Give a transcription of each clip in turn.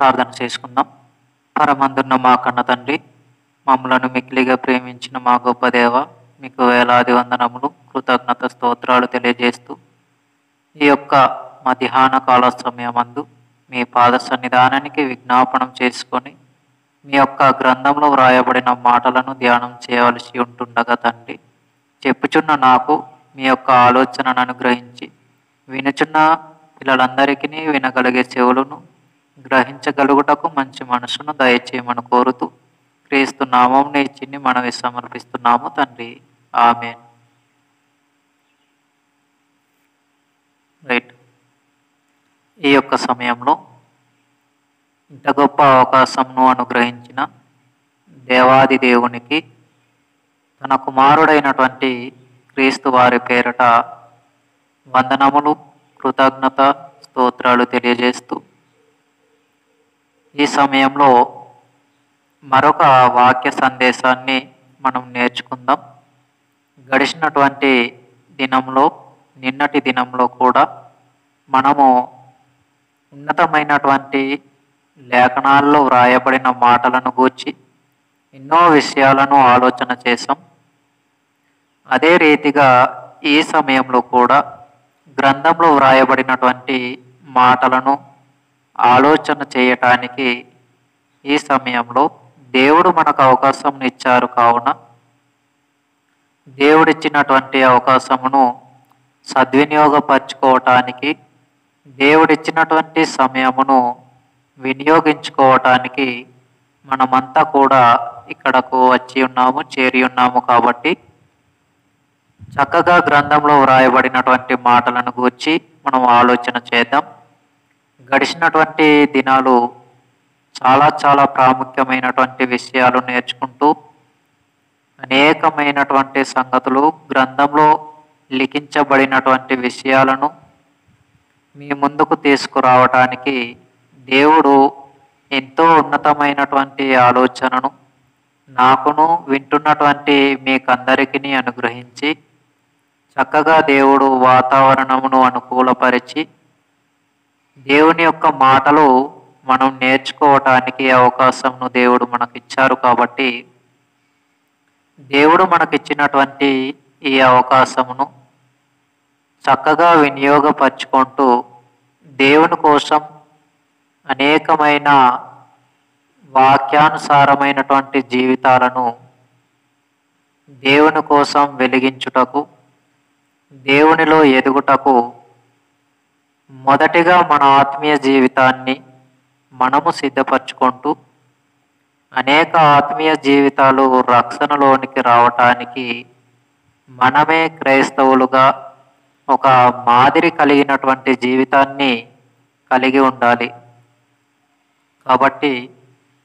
ప్రార్థన చేసుకుందాం. పరమందున్న మా కన్న తండ్రి, మమ్మలను మిక్కిలిగా ప్రేమించిన మా గొప్ప దేవ, మీకు వేలాది వందనములు, కృతజ్ఞత స్తోత్రాలు తెలియజేస్తూ ఈ యొక్క మధ్యాహ్న కాల సమయమందు మీ పాద సన్నిధానానికి విజ్ఞాపనం చేసుకొని మీ యొక్క గ్రంథంలో వ్రాయబడిన మాటలను ధ్యానం చేయవలసి ఉంటుండగా తండ్రి, చెప్పుచున్న నాకు మీ యొక్క ఆలోచనను అనుగ్రహించి వినుచున్న పిల్లలందరికీ వినగలిగే చెవులను గ్రహించగలుగుటకు మంచి మనసును దయచేయమని కోరుతూ క్రీస్తు నామం ఇచ్చిని మనవి సమర్పిస్తున్నాము తండ్రి. ఆమేన్. రైట్. ఈ యొక్క సమయంలో ఇంత గొప్ప అవకాశంను అనుగ్రహించిన దేవాది దేవునికి తన కుమారుడైనటువంటి క్రీస్తు వారి పేరట వందనములు, కృతజ్ఞత స్తోత్రాలు తెలియజేస్తూ ఈ సమయంలో మరొక వాక్య సందేశాన్ని మనం నేర్చుకుందాం. గడిచినటువంటి దినంలో, నిన్నటి దినంలో కూడా మనము ఉన్నతమైనటువంటి లేఖనాల్లో వ్రాయబడిన మాటలను గూర్చి ఎన్నో విషయాలను ఆలోచన చేసాం. అదే రీతిగా ఈ సమయంలో కూడా గ్రంథంలో వ్రాయబడినటువంటి మాటలను ఆలోచన చేయటానికి ఈ సమయంలో దేవుడు మనకు అవకాశం ఇచ్చారు. కావున దేవుడిచ్చినటువంటి అవకాశమును సద్వినియోగపరచుకోవటానికి, దేవుడిచ్చినటువంటి సమయమును వినియోగించుకోవటానికి మనమంతా కూడా ఇక్కడకు వచ్చి ఉన్నాము, చేరి ఉన్నాము. కాబట్టి చక్కగా గ్రంథంలో వ్రాయబడినటువంటి మాటలను గూర్చి మనం ఆలోచన చేద్దాం. గడిచినటువంటి దినాలు చాలా ప్రాముఖ్యమైనటువంటి విషయాలు నేర్చుకుంటూ అనేకమైనటువంటి సంగతులు, గ్రంథంలో లిఖించబడినటువంటి విషయాలను మీ ముందుకు తీసుకురావటానికి దేవుడు ఎంతో ఉన్నతమైనటువంటి ఆలోచనను నాకును వింటున్నటువంటి మీకందరికీ అనుగ్రహించి చక్కగా దేవుడు వాతావరణమును అనుకూలపరిచి దేవుని యొక్క మాటలు మనం నేర్చుకోవటానికి అవకాశంను దేవుడు మనకిచ్చారు. కాబట్టి దేవుడు మనకిచ్చినటువంటి ఈ అవకాశమును చక్కగా వినియోగపరచుకుంటూ దేవుని కోసం అనేకమైన వాక్యానుసారమైనటువంటి జీవితాలను దేవుని కోసం వెలిగించుటకు, దేవునిలో ఎదుగుటకు మొదటిగా మన ఆత్మీయ జీవితాన్ని మనము సిద్ధపరచుకుంటూ అనేక ఆత్మీయ జీవితాలు రక్షణలోనికి రావటానికి మనమే క్రైస్తవులుగా ఒక మాదిరి కలిగినటువంటి జీవితాన్ని కలిగి ఉండాలి. కాబట్టి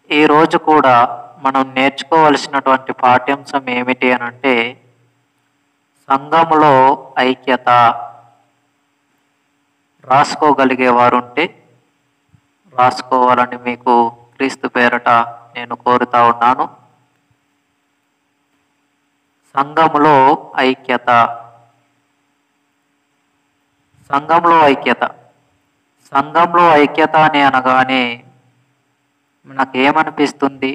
ఈరోజు కూడా మనం నేర్చుకోవలసినటువంటి పాఠ్యాంశం ఏమిటి అనంటే సంఘములో ఐక్యత. రాసుకోగలిగేవారు ఉంటే రాసుకోవాలని మీకు క్రీస్తు పేరట నేను కోరుతా ఉన్నాను. సంఘములో ఐక్యత. సంఘంలో ఐక్యత. సంఘంలో ఐక్యత అని అనగానే మనకేమనిపిస్తుంది?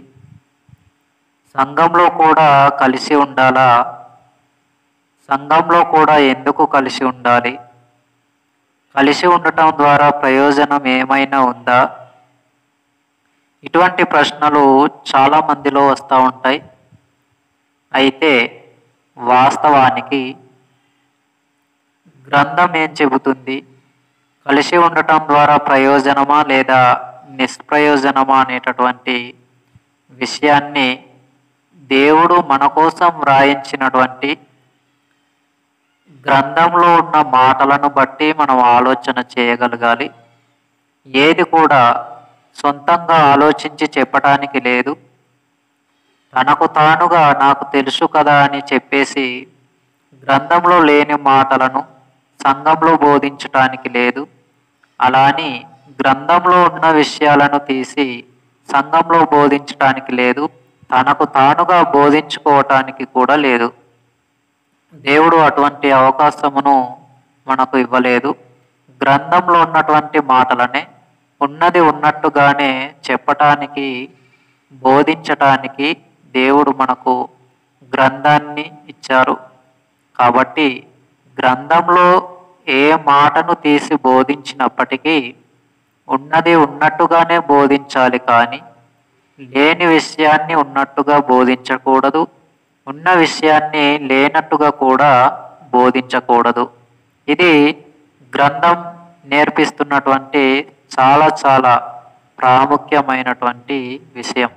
సంఘంలో కూడా కలిసి ఉండాలా? సంఘంలో కూడా ఎందుకు కలిసి ఉండాలి? కలిసి ఉండటం ద్వారా ప్రయోజనం ఏమైనా ఉందా? ఇటువంటి ప్రశ్నలు చాలా మందిలో వస్తూ ఉంటాయి. అయితే వాస్తవానికి గ్రంథం ఏం చెబుతుంది? కలిసి ఉండటం ద్వారా ప్రయోజనమా లేదా నిష్ప్రయోజనమా అనేటటువంటి విషయాన్ని దేవుడు మన కోసం వ్రాయించినటువంటి గ్రంథంలో ఉన్న మాటలను బట్టి మనం ఆలోచన చేయగలగాలి. ఏది కూడా సొంతంగా ఆలోచించి చెప్పటానికి లేదు. తనకు తానుగా నాకు తెలుసు కదా అని చెప్పేసి గ్రంథంలో లేని మాటలను సంఘంలో బోధించటానికి లేదు. అలాని గ్రంథంలో ఉన్న విషయాలను తీసి సంఘంలో బోధించటానికి లేదు. తనకు తానుగా బోధించుకోవటానికి కూడా లేదు. దేవుడు అటువంటి అవకాశమును మనకు ఇవ్వలేదు. గ్రంథంలో ఉన్నటువంటి మాటలనే ఉన్నది ఉన్నట్టుగానే చెప్పటానికి, బోధించటానికి దేవుడు మనకు గ్రంథాన్ని ఇచ్చారు. కాబట్టి గ్రంథంలో ఏ మాటను తీసి బోధించినప్పటికీ ఉన్నది ఉన్నట్టుగానే బోధించాలి, కానీ లేని విషయాన్ని ఉన్నట్టుగా బోధించకూడదు, ఉన్న విషయాన్ని లేనట్టుగా కూడా బోధించకూడదు. ఇది గ్రంథం నేర్పిస్తున్నటువంటి చాలా చాలా ప్రాముఖ్యమైనటువంటి విషయం.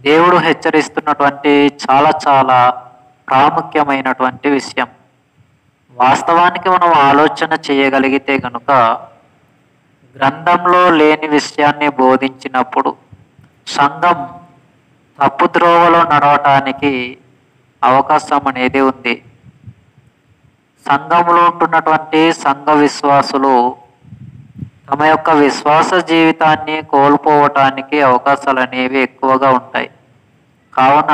దేవుడు హెచ్చరిస్తున్నటువంటి చాలా చాలా ప్రాముఖ్యమైనటువంటి విషయం. వాస్తవానికి మనం ఆలోచన చేయగలిగితే కనుక గ్రంథంలో లేని విషయాన్ని బోధించినప్పుడు సంఘం తప్పుద్రోవలో నడవటానికి అవకాశం అనేది ఉంది. సంఘంలో ఉంటున్నటువంటి సంఘ విశ్వాసులు తమ యొక్క విశ్వాస జీవితాన్ని కోల్పోవటానికి అవకాశాలు అనేవి ఎక్కువగా ఉంటాయి. కావున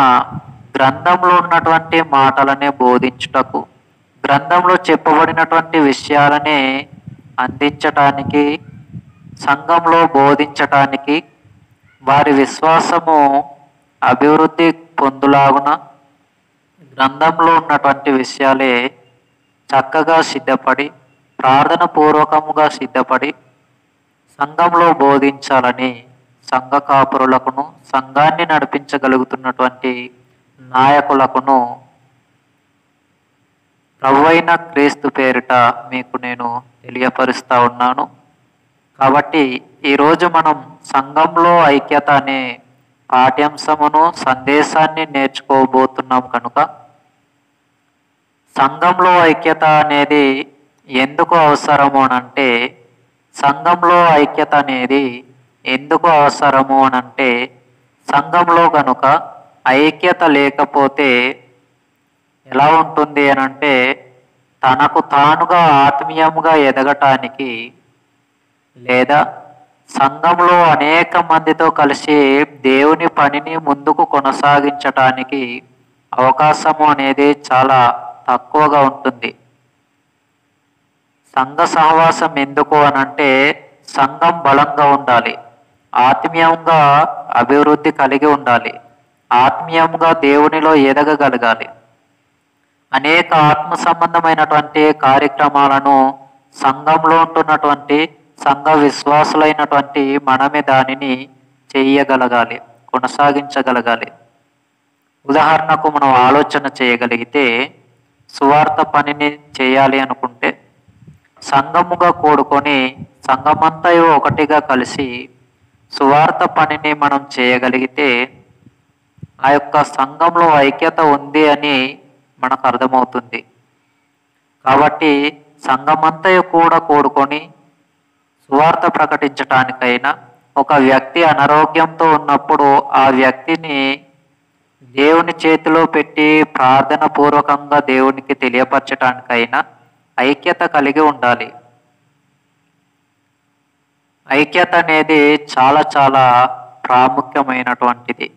గ్రంథంలో ఉన్నటువంటి మాటలనే బోధించుటకు, గ్రంథంలో చెప్పబడినటువంటి విషయాలనే అందించటానికి, సంఘంలో బోధించటానికి, వారి విశ్వాసము అభివృద్ధి పొందులాగున గ్రంథంలో ఉన్నటువంటి విషయాలే చక్కగా సిద్ధపడి, ప్రార్థన పూర్వకముగా సిద్ధపడి సంఘంలో బోధించాలని సంఘ కాపురులకును, సంఘాన్ని నడిపించగలుగుతున్నటువంటి నాయకులకును ప్రభువైన క్రీస్తు పేరిట మీకు నేను తెలియపరుస్తూ ఉన్నాను. కాబట్టి ఈరోజు మనం సంఘంలో ఐక్యత అనే పాఠ్యాంశమును, సందేశాన్ని నేర్చుకోబోతున్నాం. కనుక సంఘంలో ఐక్యత అనేది ఎందుకు అవసరము అనంటే, సంఘంలో ఐక్యత అనేది ఎందుకు అవసరము అనంటే, సంఘంలో కనుక ఐక్యత లేకపోతే ఎలా ఉంటుంది అనంటే, తనకు తానుగా ఆత్మీయంగా ఎదగటానికి, లేదా సంఘంలో అనేక మందితో కలిసి దేవుని పనిని ముందుకు కొనసాగించటానికి అవకాశము అనేది చాలా తక్కువగా ఉంటుంది. సంఘ సహవాసం ఎందుకు అనంటే, సంఘం బలంగా ఉండాలి, ఆత్మీయంగా అభివృద్ధి కలిగి ఉండాలి, ఆత్మీయంగా దేవునిలో ఎదగగలగాలి. అనేక ఆత్మ సంబంధమైనటువంటి కార్యక్రమాలను సంఘంలో ఉంటున్నటువంటి సంఘ విశ్వాసులైనటువంటి మనమే దానిని చేయగలగాలి, కొనసాగించగలగాలి. ఉదాహరణకు మనం ఆలోచన చేయగలిగితే, సువార్త పనిని చేయాలి అనుకుంటే సంఘముగా కూడుకొని సంఘమంతయు ఒకటిగా కలిసి సువార్త పనిని మనం చేయగలిగితే ఆ యొక్క సంఘంలో ఐక్యత ఉంది అని మనకు అర్థమవుతుంది. కాబట్టి సంఘమంతయు కూడా కూడుకొని సువార్త ప్రకటించటానికైనా, ఒక వ్యక్తి అనారోగ్యంతో ఉన్నప్పుడు ఆ వ్యక్తిని దేవుని చేతిలో పెట్టి ప్రార్థన పూర్వకంగా దేవునికి తెలియపరచటానికైనా ఐక్యత కలిగి ఉండాలి. ఐక్యత అనేది చాలా చాలా ప్రాముఖ్యమైనటువంటిది.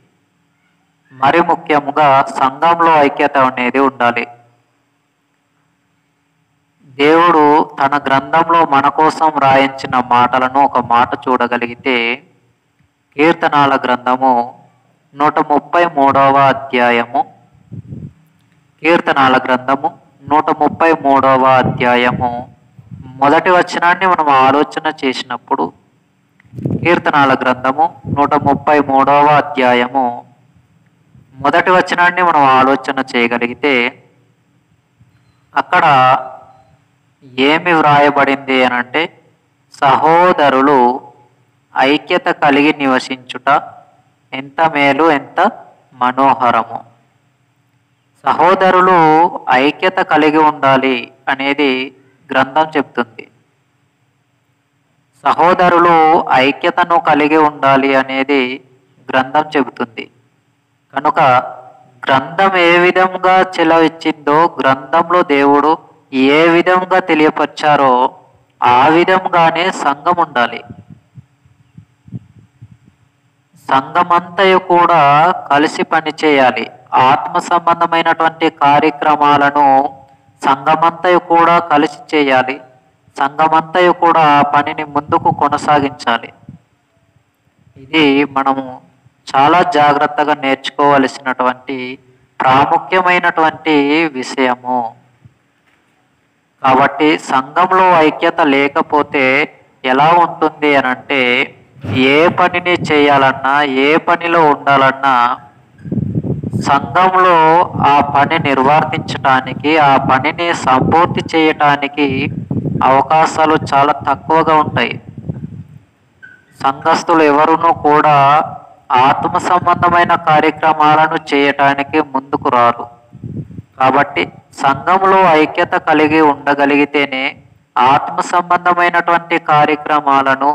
మరి ముఖ్యముగా సంఘంలో ఐక్యత అనేది ఉండాలి. దేవుడు తన గ్రంథంలో మన కోసం రాయించిన మాటలను ఒక మాట చూడగలిగితే, కీర్తనాల గ్రంథము 133వ అధ్యాయము, కీర్తనాల గ్రంథము 133వ అధ్యాయము మొదటి వచనాన్ని మనం ఆలోచన చేసినప్పుడు, కీర్తనాల గ్రంథము 133వ అధ్యాయము మొదటి వచనాన్ని మనం ఆలోచన చేయగలిగితే అక్కడ ఏమి వ్రాయబడింది అనంటే, సహోదరులు ఐక్యత కలిగి నివసించుట ఎంత మేలు, ఎంత మనోహరము. సహోదరులు ఐక్యత కలిగి ఉండాలి అనేది గ్రంథం చెప్తుంది. సహోదరులు ఐక్యతను కలిగి ఉండాలి అనేది గ్రంథం చెబుతుంది. కనుక గ్రంథం ఏ విధంగా చెలవిచ్చిందో, గ్రంథంలో దేవుడు ఏ విధంగా తెలియపరిచారో ఆ విధంగానే సంఘం ఉండాలి. సంఘమంతయు కూడా కలిసి పనిచేయాలి. ఆత్మ సంబంధమైనటువంటి కార్యక్రమాలను సంఘమంతయు కూడా కలిసి చేయాలి. సంఘమంతయు కూడా ఆ పనిని ముందుకు కొనసాగించాలి. ఇది మనము చాలా జాగ్రత్తగా నేర్చుకోవలసినటువంటి ప్రాముఖ్యమైనటువంటి విషయము. కాబట్టి సంఘంలో ఐక్యత లేకపోతే ఎలా ఉంటుంది అనంటే, ఏ పనిని చేయాలన్నా, ఏ పనిలో ఉండాలన్నా సంఘంలో ఆ పని నిర్వర్తించటానికి, ఆ పనిని సంపూర్తి చేయటానికి అవకాశాలు చాలా తక్కువగా ఉంటాయి. సంఘస్థులు ఎవరునూ కూడా ఆత్మ సంబంధమైన కార్యక్రమాలను చేయటానికి ముందుకు రారు. కాబట్టి సంఘంలో ఐక్యత కలిగి ఉండగలిగితేనే ఆత్మ సంబంధమైనటువంటి కార్యక్రమాలను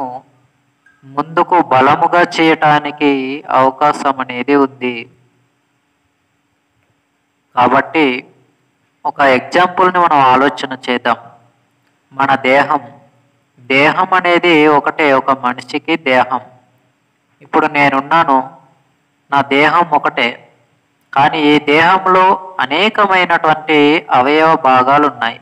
ముందుకు బలముగా చేయటానికి అవకాశం అనేది ఉంది. కాబట్టి ఒక ఎగ్జాంపుల్ని మనం ఆలోచన చేద్దాం. మన దేహం అనేది ఒకటే, ఒక మనిషికి దేహం. ఇప్పుడు నేనున్నాను, నా దేహం ఒకటే, కానీ ఈ దేహంలో అనేకమైనటువంటి అవయవ భాగాలు ఉన్నాయి.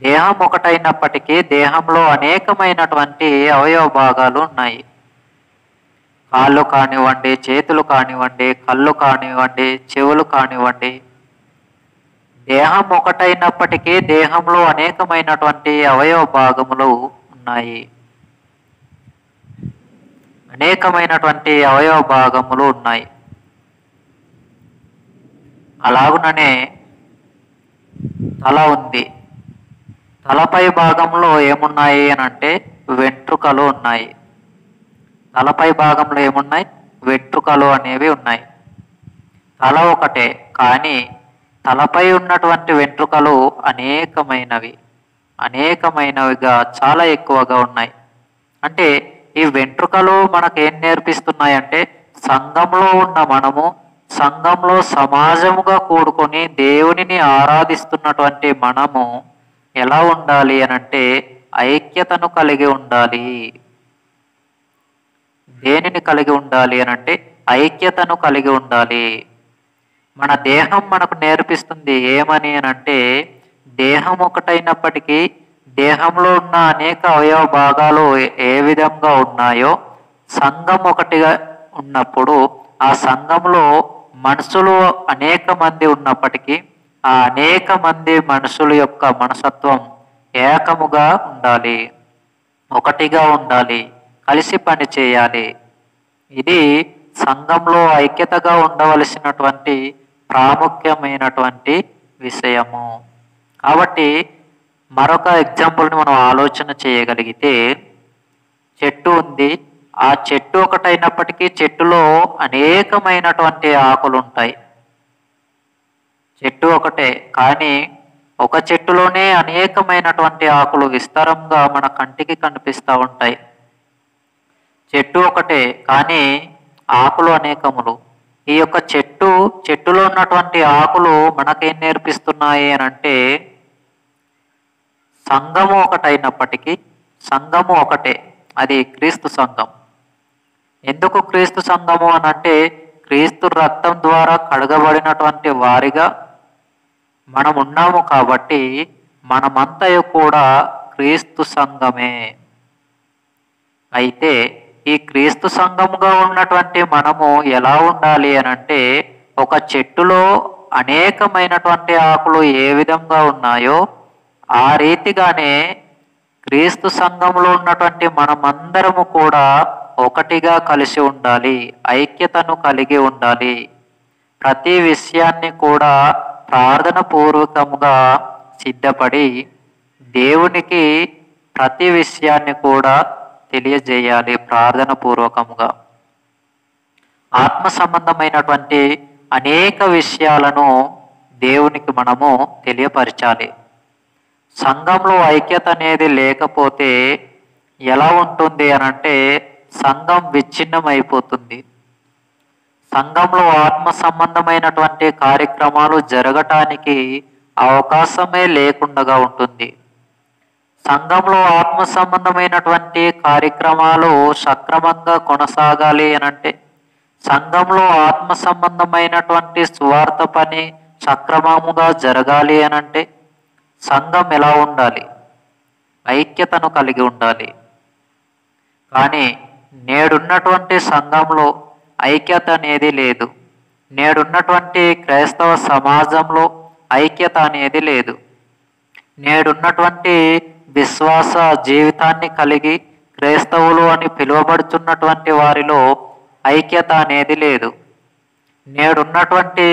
దేహం ఒకటైనప్పటికీ దేహంలో అనేకమైనటువంటి అవయవ భాగాలు ఉన్నాయి. కాళ్ళు కానివ్వండి, చేతులు కానివ్వండి, కళ్ళు కానివ్వండి, చెవులు కానివ్వండి. దేహం ఒకటైనప్పటికీ దేహంలో అనేకమైనటువంటి అవయవ భాగములు ఉన్నాయి. అనేకమైనటువంటి అవయవ భాగములు ఉన్నాయి. అలాగుననే తల ఉంది. తలపై భాగంలో ఏమున్నాయి అని అంటే వెంట్రుకలు ఉన్నాయి. తలపై భాగంలో ఏమున్నాయి? వెంట్రుకలు అనేవి ఉన్నాయి. తల ఒకటే, కానీ తలపై ఉన్నటువంటి వెంట్రుకలు అనేకమైనవిగా చాలా ఎక్కువగా ఉన్నాయి. అంటే ఈ వెంట్రుకలు మనకేం నేర్పిస్తున్నాయంటే, సంఘంలో ఉన్న మనము, సంఘంలో సమాజముగా కూడుకొని దేవునిని ఆరాధిస్తున్నటువంటి మనము ఎలా ఉండాలి అనంటే ఐక్యతను కలిగి ఉండాలి. దేనిని కలిగి ఉండాలి అనంటే ఐక్యతను కలిగి ఉండాలి. మన దేహం మనకు నేర్పిస్తుంది ఏమని అనంటే, దేహం ఒకటైనప్పటికీ దేహంలో ఉన్న అనేక అవయవ భాగాలు ఏ విధంగా ఉన్నాయో, సంఘం ఒకటిగా ఉన్నప్పుడు ఆ సంఘంలో మనుషులు అనేక మంది ఉన్నప్పటికీ ఆ అనేక మంది మనుషుల యొక్క మనసత్వం ఏకముగా ఉండాలి, ఒకటిగా ఉండాలి, కలిసి పని చేయాలి. ఇది సంఘంలో ఐక్యతగా ఉండవలసినటువంటి ప్రాముఖ్యమైనటువంటి విషయము. కాబట్టి మరొక ఎగ్జాంపుల్ని మనం ఆలోచన చేయగలిగితే, చెట్టు ఉంది. ఆ చెట్టు ఒకటైనప్పటికీ చెట్టులో అనేకమైనటువంటి ఆకులు ఉంటాయి. చెట్టు ఒకటే, కానీ ఒక చెట్టులోనే అనేకమైనటువంటి ఆకులు విస్తారంగా మన కంటికి కనిపిస్తూ ఉంటాయి. చెట్టు ఒకటే, కానీ ఆకులు అనేకములు. ఈ యొక్క చెట్టులో ఉన్నటువంటి ఆకులు మనకేం నేర్పిస్తున్నాయి అని అంటే, సంఘము ఒకటైనప్పటికీ సంఘము ఒకటే, అది క్రీస్తు సంఘం. ఎందుకు క్రీస్తు సంఘము అని అంటే, క్రీస్తు రక్తం ద్వారా కడగబడినటువంటి వారిగా మనం ఉన్నాము. కాబట్టి మనమంతయు కూడా క్రీస్తు సంఘమే. అయితే ఈ క్రీస్తు సంఘముగా ఉన్నటువంటి మనము ఎలా ఉండాలి అని అంటే, ఒక చెట్టులో అనేకమైనటువంటి ఆకులు ఏ విధంగా ఉన్నాయో ఆ రీతిగానే క్రీస్తు సంఘంలో ఉన్నటువంటి మనమందరము కూడా ఒకటిగా కలిసి ఉండాలి, ఐక్యతను కలిగి ఉండాలి. ప్రతి విషయాన్ని కూడా ప్రార్థన పూర్వకముగా సిద్ధపడి దేవునికి ప్రతి విషయాన్ని కూడా తెలియజేయాలి. ప్రార్థన పూర్వకముగా ఆత్మ సంబంధమైనటువంటి అనేక విషయాలను దేవునికి మనము తెలియపరచాలి. సంఘంలో ఐక్యత అనేది లేకపోతే ఎలా ఉంటుంది అనంటే, సంఘం విచ్ఛిన్నమైపోతుంది. సంఘంలో ఆత్మ సంబంధమైనటువంటి కార్యక్రమాలు జరగటానికి అవకాశమే లేకుండా ఉంటుంది. సంఘంలో ఆత్మ సంబంధమైనటువంటి కార్యక్రమాలు సక్రమంగా కొనసాగాలి అనంటే, సంఘంలో ఆత్మ సంబంధమైనటువంటి స్వార్థ పని సక్రమముగా జరగాలి అనంటే, సంఘం ఎలా ఉండాలి? ఐక్యతను కలిగి ఉండాలి. కానీ నేడున్నటువంటి సంఘంలో ఐక్యత అనేది లేదు. నేడున్నటువంటి క్రైస్తవ సమాజంలో ఐక్యత అనేది లేదు. నేడున్నటువంటి విశ్వాస జీవితాన్ని కలిగి క్రైస్తవులు అని పిలువబడుతున్నటువంటి వారిలో ఐక్యత అనేది లేదు. నేడున్నటువంటి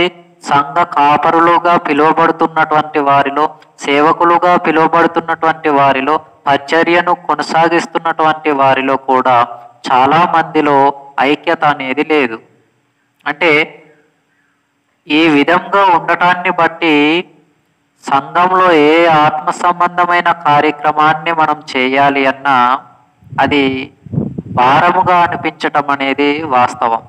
సంఘ కాపరులుగా పిలువబడుతున్నటువంటి వారిలో, సేవకులుగా పిలువబడుతున్నటువంటి వారిలో, పరిచర్యను కొనసాగిస్తున్నటువంటి వారిలో కూడా చాలా మందిలో ఐక్యత అనేది లేదు. అంటే ఈ విధంగా ఉండటాన్ని బట్టి సంఘంలో ఏ ఆత్మ సంబంధమైన కార్యక్రమాన్ని మనం చేయాలి అన్నా అది భారముగా అనిపించటం అనేది వాస్తవం.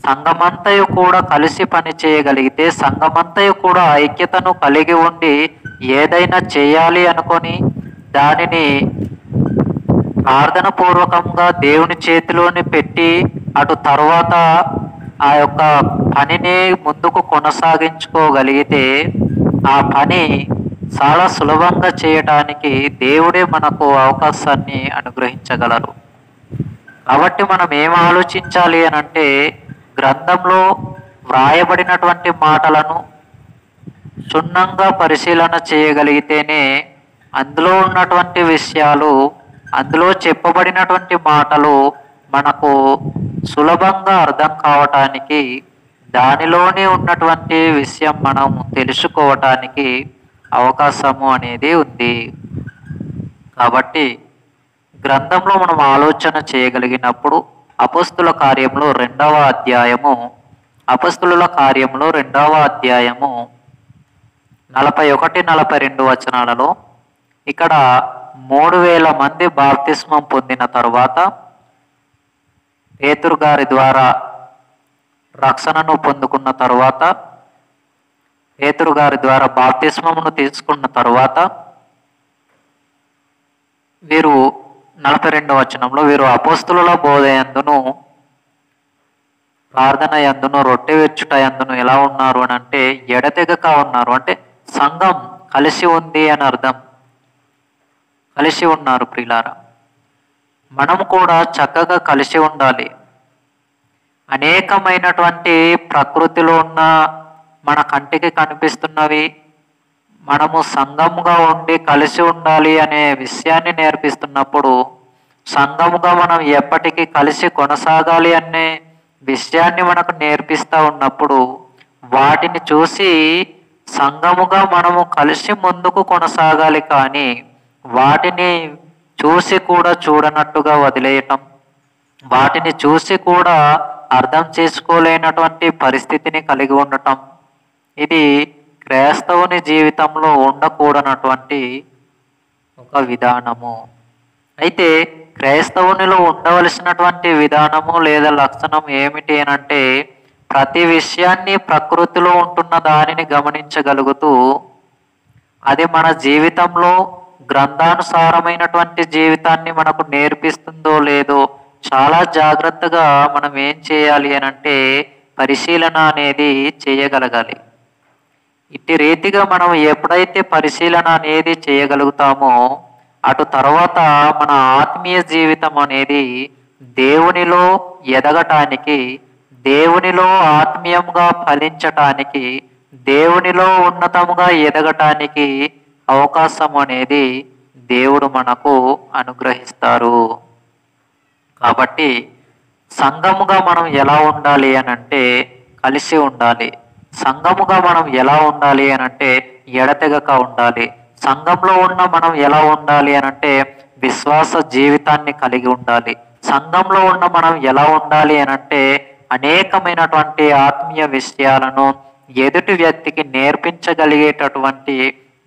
సంఘమంతయు కూడా కలిసి పని చేయగలిగితే, సంఘమంతయు కూడా ఐక్యతను కలిగి ఉండి ఏదైనా చేయాలి అనుకొని దానిని ప్రార్థన పూర్వకంగా దేవుని చేతిలోని పెట్టి అటు తర్వాత ఆ యొక్క పనిని ముందుకు కొనసాగించుకోగలిగితే ఆ పని చాలా సులభంగా చేయటానికి దేవుడే మనకు అవకాశాన్ని అనుగ్రహించగలరు. కాబట్టి మనం ఏం ఆలోచించాలి అని అంటే, గ్రంథంలో వ్రాయబడినటువంటి మాటలను క్షుణ్ణంగా పరిశీలన చేయగలిగితేనే అందులో ఉన్నటువంటి విషయాలు, అందులో చెప్పబడినటువంటి మాటలు మనకు సులభంగా అర్థం కావటానికి, దానిలోనే ఉన్నటువంటి విషయం మనం తెలుసుకోవటానికి అవకాశము అనేది ఉంది. కాబట్టి గ్రంథంలో మనం ఆలోచన చేయగలిగినప్పుడు అపొస్తలుల కార్యములు 2వ అధ్యాయము 41-42 వచనాలలో ఇక్కడ 3000 మంది బాప్తిస్మం పొందిన తరువాత, పేతురు గారి ద్వారా రక్షణను పొందుకున్న తరువాత, పేతురు గారి ద్వారా బాప్తిస్మమును తీసుకున్న తరువాత వీరు 42వ వచనంలో వీరు అపొస్తలుల బోధ యందును, ప్రార్థన యందును, రొట్టె విరుచుట యందును ఎలా ఉన్నారు అని అంటే ఎడతెగక ఉన్నారు. అంటే సంఘం కలిసి ఉంది అని అర్థం. కలిసి ఉన్నారు. ప్రియులారా, మనం కూడా చక్కగా కలిసి ఉండాలి. అనేకమైనటువంటి ప్రకృతిలో ఉన్న మన కంటికి కనిపిస్తున్నవి మనము సంఘముగా ఉండి కలిసి ఉండాలి అనే విషయాన్ని నేర్పిస్తున్నప్పుడు, సంఘముగా మనం ఎప్పటికీ కలిసి కొనసాగాలి అనే విషయాన్ని మనకు నేర్పిస్తూ ఉన్నప్పుడు, వాటిని చూసి సంఘముగా మనము కలిసి ముందుకు కొనసాగాలి. కానీ వాటిని చూసి కూడా చూడనట్టుగా వదిలేయటం, వాటిని చూసి కూడా అర్థం చేసుకోలేనటువంటి పరిస్థితిని కలిగి ఉండటం, ఇది క్రైస్తవుని జీవితంలో ఉండకూడనటువంటి ఒక విధానము. అయితే క్రైస్తవునిలో ఉండవలసినటువంటి విధానము లేదా లక్షణం ఏమిటి అని అంటే, ప్రతి విషయాన్ని ప్రకృతిలో ఉంటున్న దానిని గమనించగలుగుతూ అది మన జీవితంలో గ్రంథానుసారమైనటువంటి జీవితాన్ని మనకు నేర్పిస్తుందో లేదో చాలా జాగ్రత్తగా మనం ఏం చేయాలి అని అంటే పరిశీలన అనేది చేయగలగాలి. ఇట్టి రీతిగా మనం ఎప్పుడైతే పరిశీలన అనేది చేయగలుగుతామో అటు తర్వాత మన ఆత్మీయ జీవితం అనేది దేవునిలో ఎదగటానికి, దేవునిలో ఆత్మీయంగా ఫలించటానికి, దేవునిలో ఉన్నతముగా ఎదగటానికి అవకాశం అనేది దేవుడు మనకు అనుగ్రహిస్తారు. కాబట్టి సంఘముగా మనం ఎలా ఉండాలి అని అంటే కలిసి ఉండాలి. సంఘముగా మనం ఎలా ఉండాలి అని అంటే ఎడతెగక ఉండాలి. సంఘంలో ఉన్న మనం ఎలా ఉండాలి అని అంటే విశ్వాస జీవితాన్ని కలిగి ఉండాలి. సంఘంలో ఉన్న మనం ఎలా ఉండాలి అని అంటే అనేకమైనటువంటి ఆత్మీయ విషయాలను ఎదుటి వ్యక్తికి నేర్పించగలిగేటటువంటి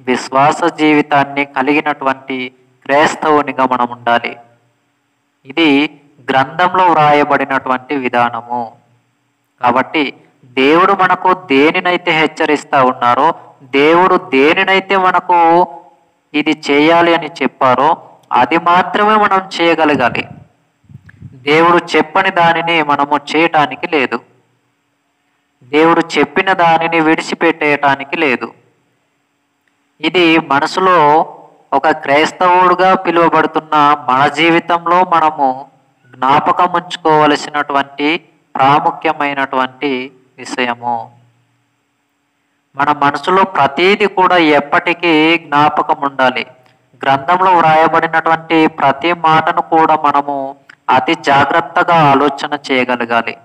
విశ్వాస జీవితాన్ని కలిగినటువంటి క్రైస్తవునిగా మనం ఉండాలి. ఇది గ్రంథంలో వ్రాయబడినటువంటి విధానము. కాబట్టి దేవుడు మనకు దేనినైతే హెచ్చరిస్తా ఉన్నారో, దేవుడు దేనినైతే మనకు ఇది చేయాలి అని చెప్పారో అది మాత్రమే మనం చేయగలగాలి. దేవుడు చెప్పని దానిని మనము చేయటానికి లేదు. దేవుడు చెప్పిన దానిని విడిచిపెట్టేయటానికి లేదు. ఇది మనసులో ఒక క్రైస్తవుడుగా పిలువబడుతున్న మన జీవితంలో మనము జ్ఞాపకం ఉంచుకోవలసినటువంటి ప్రాముఖ్యమైనటువంటి విషయము. మన మనసులో ప్రతీది కూడా ఎప్పటికీ జ్ఞాపకం ఉండాలి. గ్రంథంలో వ్రాయబడినటువంటి ప్రతి మాటను కూడా మనము అతి జాగ్రత్తగా ఆలోచన చేయగలగాలి.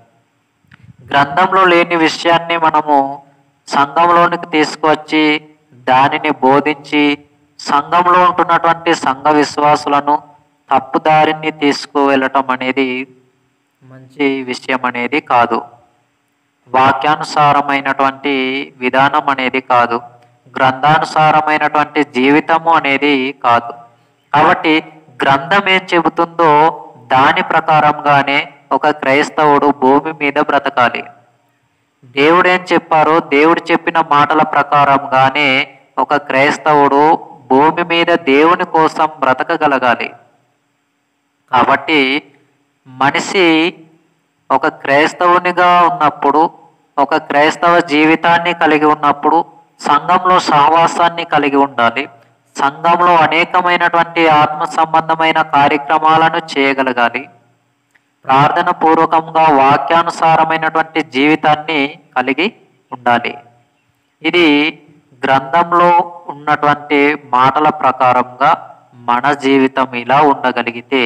గ్రంథంలో లేని విషయాన్ని మనము సంఘంలోనికి తీసుకువచ్చి దానిని బోధించి సంఘంలో ఉంటున్నటువంటి సంఘ విశ్వాసులను తప్పుదారిని తీసుకువెళ్ళటం అనేది మంచి విషయం అనేది కాదు. వాక్యానుసారమైనటువంటి విధానం అనేది కాదు. గ్రంథానుసారమైనటువంటి జీవితము అనేది కాదు. కాబట్టి గ్రంథం ఏం చెబుతుందో దాని ప్రకారంగానే ఒక క్రైస్తవుడు భూమి మీద బ్రతకాలి. దేవుడు ఏం చెప్పారో దేవుడు చెప్పిన మాటల ప్రకారంగానే ఒక క్రైస్తవుడు భూమి మీద దేవుని కోసం బ్రతకగలగాలి. కాబట్టి మనిషి ఒక క్రైస్తవునిగా ఉన్నప్పుడు, ఒక క్రైస్తవ జీవితాన్ని కలిగి ఉన్నప్పుడు సంఘంలో సహవాసాన్ని కలిగి ఉండాలి. సంఘంలో అనేకమైనటువంటి ఆత్మ సంబంధమైన కార్యక్రమాలను చేయగలగాలి. ప్రార్థన పూర్వకంగా వాక్యానుసారమైనటువంటి జీవితాన్ని కలిగి ఉండాలి. ఇది గ్రంథంలో ఉన్నటువంటి మాటల ప్రకారంగా మన జీవితం ఇలా ఉండగలిగితే,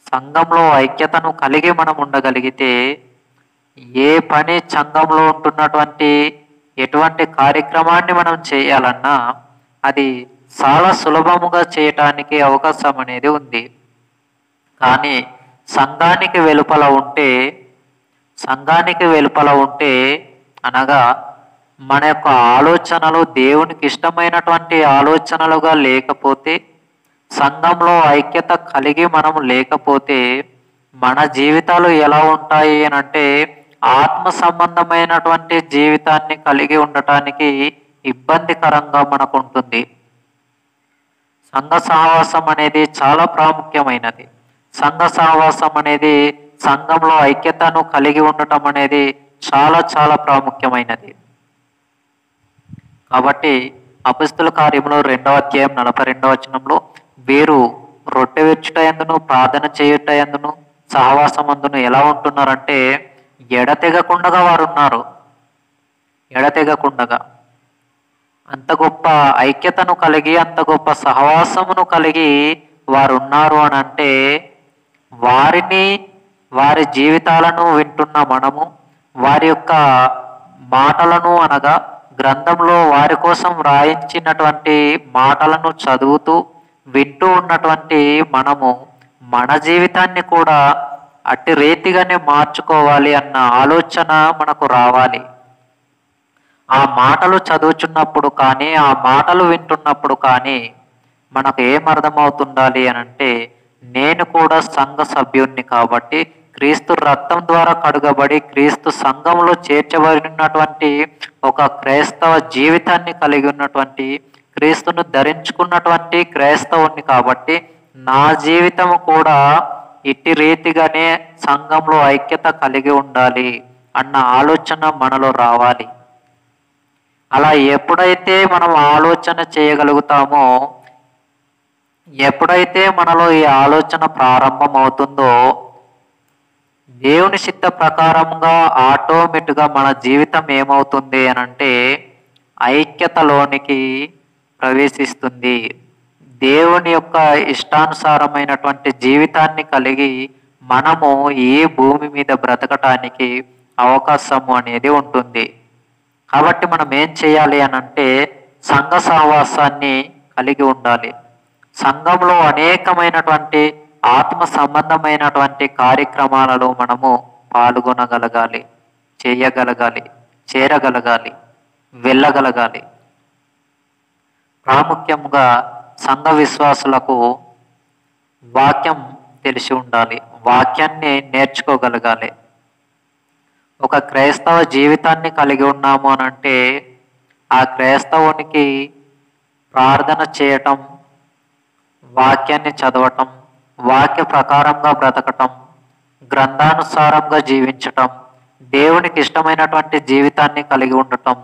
సంఘంలో ఐక్యతను కలిగి మనం ఉండగలిగితే, ఏ పని సంఘంలో ఉంటున్నటువంటి ఎటువంటి కార్యక్రమాన్ని మనం చేయాలన్నా అది చాలా సులభముగా చేయటానికి అవకాశం అనేది ఉంది. కానీ సంఘానికి వెలుపల ఉంటే అనగా మన యొక్క ఆలోచనలు దేవునికి ఇష్టమైనటువంటి ఆలోచనలుగా లేకపోతే, సంఘంలో ఐక్యత కలిగి మనము లేకపోతే మన జీవితాలు ఎలా ఉంటాయి అని అంటే ఆత్మ సంబంధమైనటువంటి జీవితాన్ని కలిగి ఉండటానికి ఇబ్బందికరంగా మనకు ఉంటుంది. సంఘ సహవాసం అనేది చాలా ప్రాముఖ్యమైనది. సంఘ సహవాసం అనేది సంఘంలో ఐక్యతను కలిగి ఉండటం అనేది చాలా చాలా ప్రాముఖ్యమైనది. కాబట్టి అపొస్తలుల కార్యములు 2వ అధ్యాయం 42వ వచనంలో వీరు రొట్టె విరుచుట యందును ప్రార్థన చేయుట యందును సహవాసమందును ఎలా ఉంటున్నారంటే ఎడతెగకుండగా వారు ఉన్నారు. ఎడతెగకుండగా అంత గొప్ప ఐక్యతను కలిగి, అంత గొప్ప సహవాసమును కలిగి వారు ఉన్నారు అని అంటే వారి జీవితాలను వింటున్న మనము వారి యొక్క మాటలను అనగా గ్రంథంలో వారి కోసం వ్రాయించినటువంటి మాటలను చదువుతూ వింటూ ఉన్నటువంటి మనము మన జీవితాన్ని కూడా అట్టి రీతిగానే మార్చుకోవాలి అన్న ఆలోచన మనకు రావాలి. ఆ మాటలు చదువుచున్నప్పుడు కానీ, ఆ మాటలు వింటున్నప్పుడు కానీ మనకు ఏం అర్థమవుతుండాలి అని అంటే, నేను కూడా సంఘ సభ్యుణ్ణి కాబట్టి, క్రీస్తు రక్తం ద్వారా కడుగబడి క్రీస్తు సంఘంలో చేర్చబడినటువంటి ఒక క్రైస్తవ జీవితాన్ని కలిగి ఉన్నటువంటి, క్రీస్తును ధరించుకున్నటువంటి క్రైస్తవుణ్ణి కాబట్టి నా జీవితం కూడా ఇట్టి రీతిగానే సంఘంలో ఐక్యత కలిగి ఉండాలి అన్న ఆలోచన మనలో రావాలి. అలా ఎప్పుడైతే మనం ఆలోచన చేయగలుగుతామో, ఎప్పుడైతే మనలో ఈ ఆలోచన ప్రారంభం అవుతుందో దేవుని చిత్త ప్రకారంగా ఆటోమేటిక్గా మన జీవితం ఏమవుతుంది అని అంటే ఐక్యతలోనికి ప్రవేశిస్తుంది. దేవుని యొక్క ఇష్టానుసారమైనటువంటి జీవితాన్ని కలిగి మనము ఈ భూమి మీద బ్రతకటానికి అవకాశము అనేది ఉంటుంది. కాబట్టి మనం ఏం చేయాలి అని అంటే సంఘ సహవాసాన్ని కలిగి ఉండాలి. సంఘంలో అనేకమైనటువంటి ఆత్మ సంబంధమైనటువంటి కార్యక్రమాలలో మనము పాల్గొనగలగాలి, చేయగలగాలి, చేరగలగాలి, వెళ్ళగలగాలి. ప్రాముఖ్యంగా సంఘ విశ్వాసులకు వాక్యం తెలిసి ఉండాలి, వాక్యాన్ని నేర్చుకోగలగాలి. ఒక క్రైస్తవ జీవితాన్ని కలిగి ఉన్నాము అని అంటే ఆ క్రైస్తవునికి ప్రార్థన చేయటం, వాక్యాన్ని చదవటం, వాక్య ప్రకారంగా బ్రతకటం, గ్రంథానుసారంగా జీవించటం, దేవునికి ఇష్టమైనటువంటి జీవితాన్ని కలిగి ఉండటం,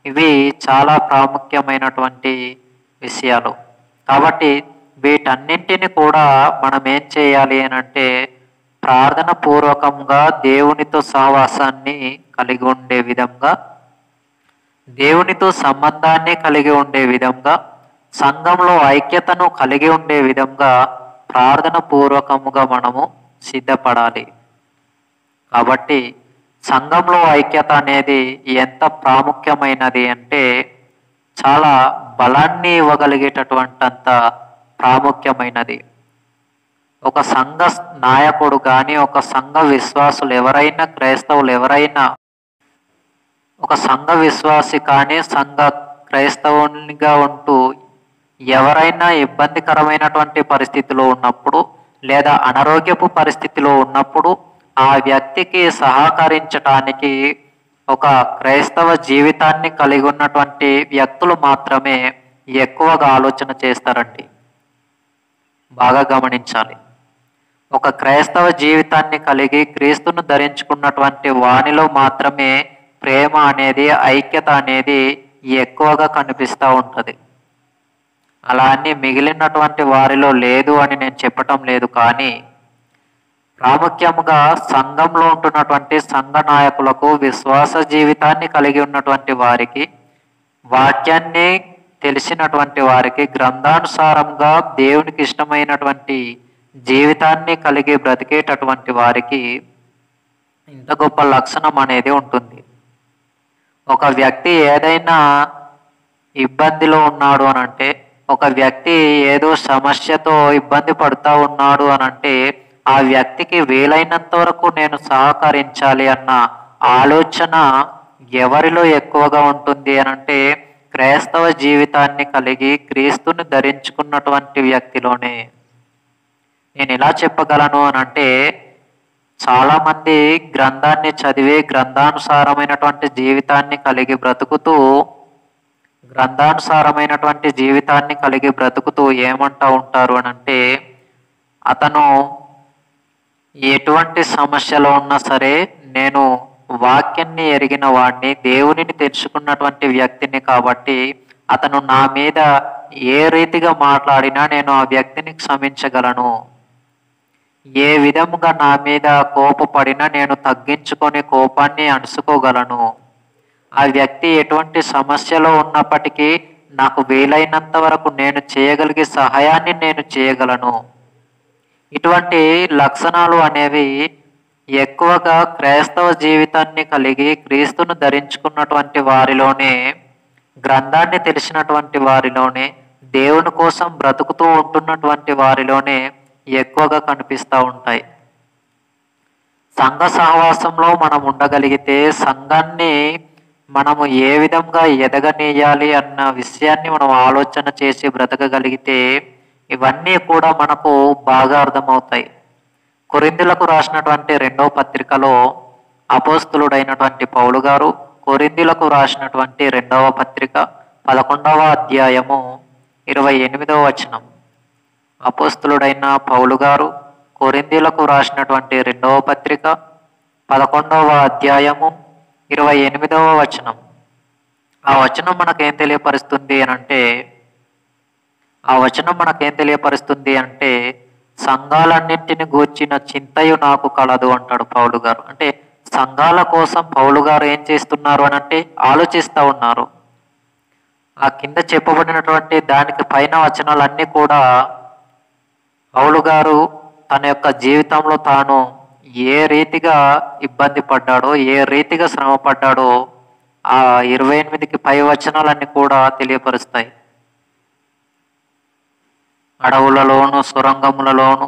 ఇవి చాలా ప్రాముఖ్యమైనటువంటి విషయాలు. కాబట్టి వీటన్నింటిని కూడా మనం ఏం చేయాలి అని అంటే ప్రార్థన పూర్వకంగా దేవునితో సహవాసాన్ని కలిగి ఉండే విధంగా, దేవునితో సంబంధాన్ని కలిగి ఉండే విధంగా, సంఘంలో ఐక్యతను కలిగి ఉండే విధంగా ప్రార్థన పూర్వకముగా మనము సిద్ధపడాలి. కాబట్టి సంఘంలో ఐక్యత అనేది ఎంత ప్రాముఖ్యమైనది అంటే చాలా బలాన్ని ఇవ్వగలిగేటటువంటింత ప్రాముఖ్యమైనది. ఒక సంఘ నాయకుడు కానీ, ఒక సంఘ విశ్వాసులు ఎవరైనా, క్రైస్తవులు ఎవరైనా, ఒక సంఘ విశ్వాసి కానీ సంఘ క్రైస్తవునిగా ఉంటూ ఎవరైనా ఇబ్బందికరమైనటువంటి పరిస్థితిలో ఉన్నప్పుడు లేదా అనారోగ్యపు పరిస్థితిలో ఉన్నప్పుడు ఆ వ్యక్తికి సహకరించటానికి ఒక క్రైస్తవ జీవితాన్ని కలిగి ఉన్నటువంటి వ్యక్తులు మాత్రమే ఎక్కువగా ఆలోచన చేస్తారండి. బాగా గమనించాలి. ఒక క్రైస్తవ జీవితాన్ని కలిగి క్రీస్తును ధరించుకున్నటువంటి వానిలో మాత్రమే ప్రేమ అనేది, ఐక్యత అనేది ఎక్కువగా కనిపిస్తూ ఉంటుంది. అలా అని మిగిలినటువంటి వారిలో లేదు అని నేను చెప్పటం లేదు, కానీ ప్రాముఖ్యంగా సంఘంలో ఉంటున్నటువంటి సంఘ నాయకులకు, విశ్వాస జీవితాన్ని కలిగి ఉన్నటువంటి వారికి, వాక్యాన్ని తెలిసినటువంటి వారికి, గ్రంథానుసారంగా దేవునికి ఇష్టమైనటువంటి జీవితాన్ని కలిగి బ్రతికేటటువంటి వారికి ఇంత గొప్ప లక్షణం అనేది ఉంటుంది. ఒక వ్యక్తి ఏదైనా ఇబ్బందిలో ఉన్నాడు అని అంటే, ఒక వ్యక్తి ఏదో సమస్యతో ఇబ్బంది పడుతూ ఉన్నాడు అని అంటే ఆ వ్యక్తికి వీలైనంత వరకు నేను సహకరించాలి అన్న ఆలోచన ఎవరిలో ఎక్కువగా ఉంటుంది అని అంటే క్రైస్తవ జీవితాన్ని కలిగి క్రీస్తుని ధరించుకున్నటువంటి వ్యక్తిలోనే. నేను ఎలా చెప్పగలను అని అంటే చాలామంది గ్రంథాన్ని చదివి గ్రంథానుసారమైనటువంటి జీవితాన్ని కలిగి బ్రతుకుతూ ఏమంటూ ఉంటారు అని అంటే, అతను ఎటువంటి సమస్యలో ఉన్నా సరే నేను వాక్యాన్ని ఎరిగిన వాడిని, దేవునిని తెలుసుకున్నటువంటి వ్యక్తిని, కాబట్టి అతను నా మీద ఏ రీతిగా మాట్లాడినా నేను ఆ వ్యక్తిని క్షమించగలను, ఏ విధముగా నా మీద కోపపడినా నేను తగ్గించుకొని కోపాన్ని అణుసుకోగలను, ఆ వ్యక్తి ఎటువంటి సమస్యలో ఉన్నప్పటికీ నాకు వీలైనంత వరకు నేను చేయగలిగే సహాయాన్ని నేను చేయగలను. ఇటువంటి లక్షణాలు అనేవి ఎక్కువగా క్రైస్తవ జీవితాన్ని కలిగి క్రీస్తును ధరించుకున్నటువంటి వారిలోనే, గ్రంథాన్ని తెలిసినటువంటి వారిలోనే, దేవుని కోసం బ్రతుకుతూ ఉంటున్నటువంటి వారిలోనే ఎక్కువగా కనిపిస్తూ ఉంటాయి. సంఘ సహవాసంలో మనం ఉండగలిగితే సంఘాన్ని మనము ఏ విధంగా ఎదగనీయాలి అన్న విషయాన్ని మనం ఆలోచన చేసి బ్రతకగలిగితే ఇవన్నీ కూడా మనకు బాగా అర్థమవుతాయి. కొరింథీయులకు రాసినటువంటి 2వ పత్రికలో అపోస్తలుడైనటువంటి పౌలు గారు కొరింథీయులకు రాసినటువంటి 2వ పత్రిక 11వ అధ్యాయము 28వ వచనం. అపోస్తలుడైన పౌలు గారు కొరింథీయులకు రాసినటువంటి 2వ పత్రిక 11వ అధ్యాయము 28వ వచనం. ఆ వచనం మనకేం తెలియపరుస్తుంది అంటే సంఘాలన్నింటిని గూర్చిన చింతయు నాకు కలదు అంటాడు పౌలు గారు. అంటే సంఘాల కోసం పౌలు గారు ఏం చేస్తున్నారు అని అంటే ఆలోచిస్తూ ఉన్నారు. ఆ కింద చెప్పబడినటువంటి దానికి పైన వచనాలన్నీ కూడా పౌలు గారు తన యొక్క జీవితంలో తాను ఏ రీతిగా ఇబ్బంది పడ్డాడో, ఏ రీతిగా శ్రమ పడ్డాడో ఆ 28కి పై వచనాలన్నీ కూడా తెలియపరుస్తాయి. అడవులలోను, సొరంగములలోను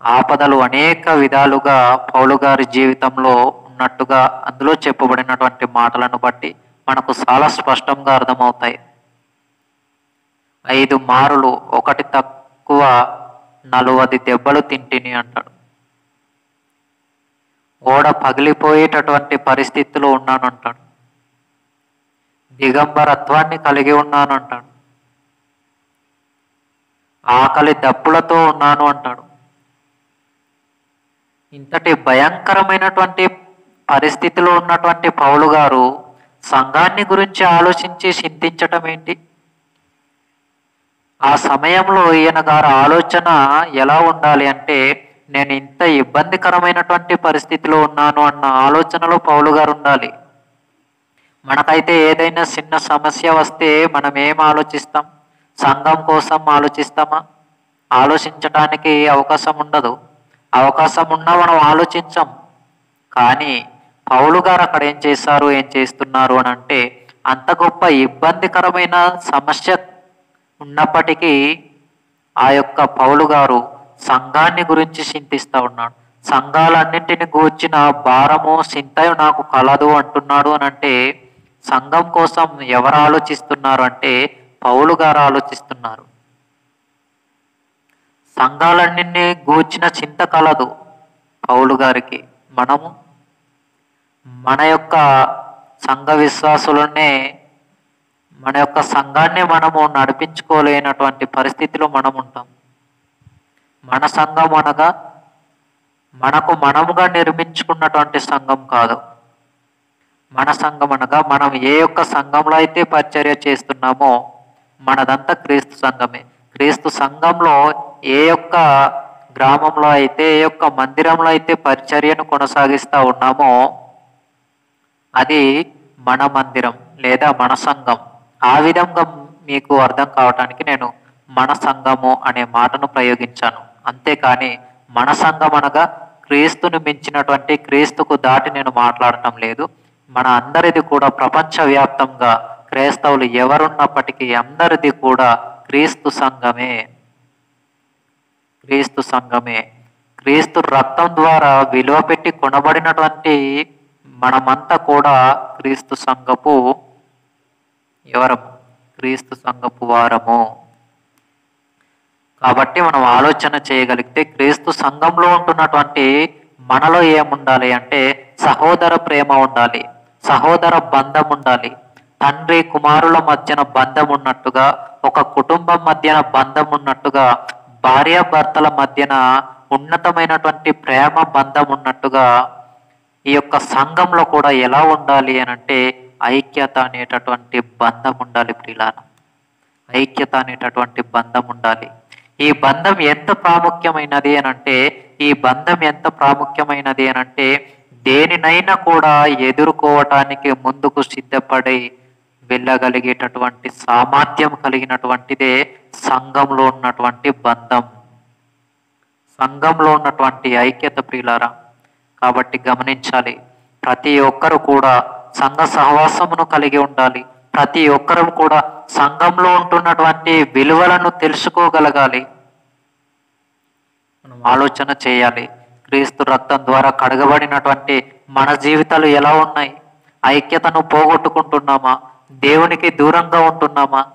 ఆపదలు అనేక విధాలుగా పౌలు గారి జీవితంలో ఉన్నట్టుగా అందులో చెప్పబడినటువంటి మాటలను బట్టి మనకు చాలా స్పష్టంగా అర్థమవుతాయి. 5 మారులు 1 తక్కువ 40 దెబ్బలు తింటిని అంటాడు. ఓడ పగిలిపోయేటటువంటి పరిస్థితిలో ఉన్నాను అంటాడు. దిగంబరత్వాన్ని కలిగి ఉన్నాను అంటాడు. ఆకలి దప్పులతో ఉన్నాను అంటాడు. ఇంతటి భయంకరమైనటువంటి పరిస్థితిలో ఉన్నటువంటి పౌలు గారు సంఘాన్ని గురించి ఆలోచించి చింతించటం ఏంటి? ఆ సమయంలో ఈయన గారి ఆలోచన ఎలా ఉండాలి అంటే, నేను ఇంత ఇబ్బందికరమైనటువంటి పరిస్థితిలో ఉన్నాను అన్న ఆలోచనలో పౌలు గారు ఉండాలి. మనకైతే ఏదైనా చిన్న సమస్య వస్తే మనం ఏం ఆలోచిస్తాం? సంఘం కోసం ఆలోచిస్తామా? ఆలోచించటానికి అవకాశం ఉండదు. అవకాశం ఉన్నా మనం ఆలోచించం. కానీ పౌలు గారు అక్కడ ఏం చేశారు, ఏం చేస్తున్నారు అని అంటే, అంత గొప్ప ఇబ్బందికరమైన సమస్య ఉన్నప్పటికీ ఆ యొక్క పౌలు గారు సంఘాన్ని గురించి చింతిస్తూ ఉన్నాడు. సంఘాలన్నింటిని గూర్చిన భారము చింతయు నాకు కలదు అంటున్నాడు అని అంటే, సంఘం కోసం ఎవరు ఆలోచిస్తున్నారు అంటే పౌలు గారు ఆలోచిస్తున్నారు. సంఘాలన్నింటినీ గూర్చిన చింత కలదు పౌలు గారికి. మనము మన యొక్క సంఘ విశ్వాసులనే, మన యొక్క సంఘాన్ని మనము నడిపించుకోలేనటువంటి పరిస్థితిలో మనం ఉంటాం. మన సంఘం అనగా మనకు మనముగా నిర్మించుకున్నటువంటి సంఘం కాదు. మన సంఘం అనగా మనం ఏ యొక్క సంఘంలో అయితే పరిచర్య చేస్తున్నామో మనదంతా క్రీస్తు సంఘమే. క్రీస్తు సంఘంలో ఏ యొక్క గ్రామంలో అయితే, ఏ యొక్క మందిరంలో అయితే పరిచర్యను కొనసాగిస్తూ ఉన్నామో అది మన మందిరం లేదా మన సంఘం. ఆ విధంగా మీకు అర్థం కావటానికి నేను మన సంఘము అనే మాటను ప్రయోగించాను. అంతేకాని మన సంఘం అనగా క్రీస్తును మించినటువంటి, క్రీస్తుకు దాటి నేను మాట్లాడటం లేదు. మన అందరిది కూడా ప్రపంచవ్యాప్తంగా క్రైస్తవులు ఎవరున్నప్పటికీ అందరిది కూడా క్రీస్తు సంఘమే. క్రీస్తు సంఘమే. క్రీస్తు రక్తం ద్వారా విలువ పెట్టి కొనబడినటువంటి మనమంతా కూడా క్రీస్తు సంఘపు ఎవరము? క్రీస్తు సంఘపు వారము. కాబట్టి మనం ఆలోచన చేయగలిగితే క్రీస్తు సంఘంలో ఉంటున్నటువంటి మనలో ఏముండాలి అంటే సహోదర ప్రేమ ఉండాలి, సహోదర బంధం ఉండాలి. తండ్రి కుమారుల మధ్యన బంధం ఉన్నట్టుగా, ఒక కుటుంబం మధ్యన బంధం ఉన్నట్టుగా, భార్యాభర్తల మధ్యన ఉన్నతమైనటువంటి ప్రేమ బంధం ఉన్నట్టుగా ఈ యొక్క సంఘంలో కూడా ఎలా ఉండాలి అని అంటే ఐక్యత అనేటటువంటి బంధం ఉండాలి ప్రియులారా. ఐక్యత అనేటటువంటి బంధం ఉండాలి. ఈ బంధం ఎంత ప్రాముఖ్యమైనది అని అంటే, ఈ బంధం ఎంత ప్రాముఖ్యమైనది అని అంటే దేనినైనా కూడా ఎదుర్కోవటానికి ముందుకు సిద్ధపడి వెళ్ళగలిగేటటువంటి సామర్థ్యం కలిగినటువంటిదే సంఘంలో ఉన్నటువంటి బంధం, సంఘంలో ఉన్నటువంటి ఐక్యత ప్రియులారా. కాబట్టి గమనించాలి, ప్రతి ఒక్కరు కూడా సంఘ సహవాసమును కలిగి ఉండాలి. ప్రతి ఒక్కరు కూడా సంఘంలో ఉంటున్నటువంటి విలువలను తెలుసుకోగలగాలి. మనం ఆలోచన చేయాలి, క్రీస్తు రక్తం ద్వారా కడగబడినటువంటి మన జీవితాలు ఎలా ఉన్నాయి? ఐక్యతను పోగొట్టుకుంటున్నామా? దేవునికి దూరంగా ఉంటున్నామా?